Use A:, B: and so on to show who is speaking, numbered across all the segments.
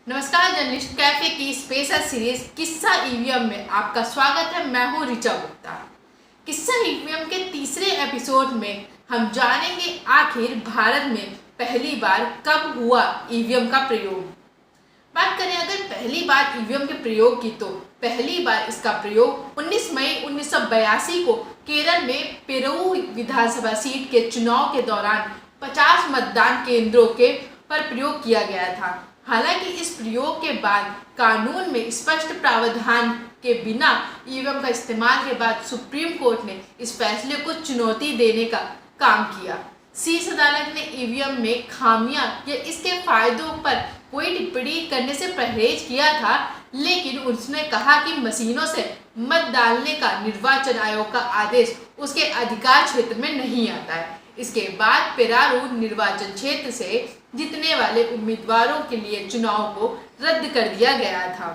A: नमस्कार, journalist cafe की special series किस्सा ईवीएम में आपका स्वागत है। मैं हूं ऋचा गुप्ता। किस्सा ईवीएम के तीसरे एपिसोड में हम जानेंगे आखिर भारत में पहली बार कब हुआ ईवीएम का प्रयोग। बात करें अगर पहली बार ईवीएम के प्रयोग की, तो पहली बार इसका प्रयोग 19 मई 1982 को केरल में पेरूर विधानसभा सीट के चुनाव के दौरान 50 मतदान केंद्रों के पर प्रयोग किया गया था। हालांकि इस प्रयोग के बाद कानून में स्पष्ट प्रावधान के बिना ईवीएम का इस्तेमाल के बाद सुप्रीम कोर्ट ने इस फैसले को चुनौती देने का काम किया। शीर्ष अदालत ने ईवीएम में खामियां या इसके फायदों पर कोई टिप्पणी करने से परहेज किया था, लेकिन उसने कहा कि मशीनों से मत डालने का निर्वाचन आयोग का आदेश उसके अधिकार क्षेत्र में नहीं आता है। इसके बाद पेरारू निर्वाचन क्षेत्र से जीतने वाले उम्मीदवारों के लिए चुनाव को रद्द कर दिया गया था।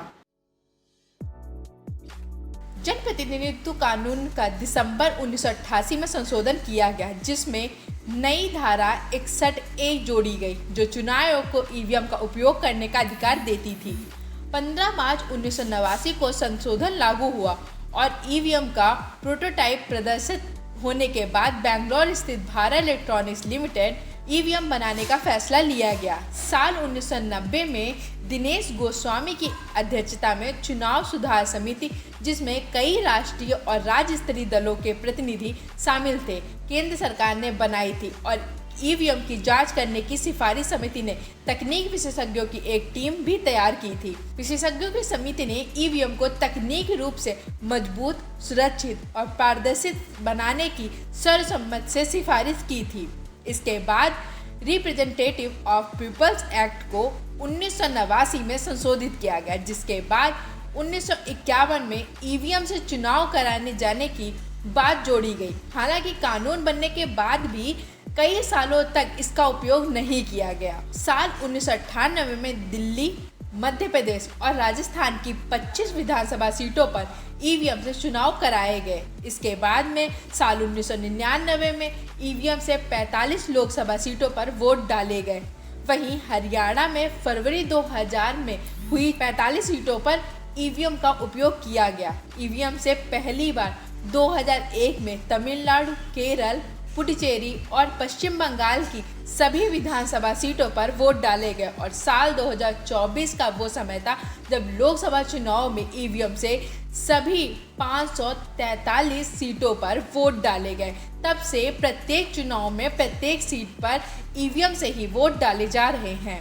A: जनप्रतिनिधित्व कानून का दिसंबर 1988 में संशोधन किया गया, जिसमें नई धारा 61A जोड़ी गई, जो चुनाव आयोग को ईवीएम का उपयोग करने का अधिकार देती थी। 15 मार्च 1989 को संशोधन लागू हुआ और ईवीएम का प्रोटोटाइप प्रदर्शित होने के बाद बेंगलोर स्थित भारत इलेक्ट्रॉनिक्स लिमिटेड ईवीएम बनाने का फैसला लिया गया। साल 1990 में दिनेश गोस्वामी की अध्यक्षता में चुनाव सुधार समिति, जिसमें कई राष्ट्रीय और राज्य स्तरीय दलों के प्रतिनिधि शामिल थे, केंद्र सरकार ने बनाई थी और ईवीएम की जांच करने की सिफारिश समिति ने तकनीक विशेषज्ञों की एक टीम भी तैयार की थी। विशेषज्ञों की समिति ने ईवीएम को तकनीकी रूप से मजबूत, सुरक्षित और पारदर्शी बनाने की सर्वसम्मति से सिफारिश की थी। इसके बाद रिप्रेजेंटेटिव ऑफ पीपल्स एक्ट को 1989 में संशोधित किया गया, जिसके बाद 1951 में ईवीएम से चुनाव कराने जाने की बात जोड़ी गई। हालांकि कानून बनने के बाद भी कई सालों तक इसका उपयोग नहीं किया गया। साल 1998 में दिल्ली, मध्य प्रदेश और राजस्थान की 25 विधानसभा सीटों पर ईवीएम से चुनाव कराए गए। इसके बाद में साल 1999 में ईवीएम से 45 लोकसभा सीटों पर वोट डाले गए। वहीं हरियाणा में फरवरी 2000 में हुई 45 सीटों पर ईवीएम का उपयोग किया गया। ईवीएम से पहली बार 2001 में तमिलनाडु, केरल, पुडुचेरी और पश्चिम बंगाल की सभी विधानसभा सीटों पर वोट डाले गए और साल 2024 का वो समय था जब लोकसभा चुनाव में ईवीएम से सभी 543 सीटों पर वोट डाले गए। तब से प्रत्येक चुनाव में प्रत्येक सीट पर ईवीएम से ही वोट डाले जा रहे हैं।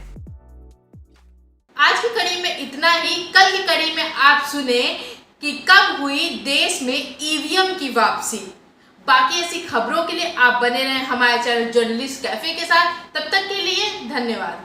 A: आज की कड़ी में इतना ही। कल की कड़ी में आप सुने कि कब हुई देश में ईवीएम की वापसी। बाकी ऐसी खबरों के लिए आप बने रहें हमारे चैनल जर्नलिस्ट कैफे के साथ। तब तक के लिए धन्यवाद।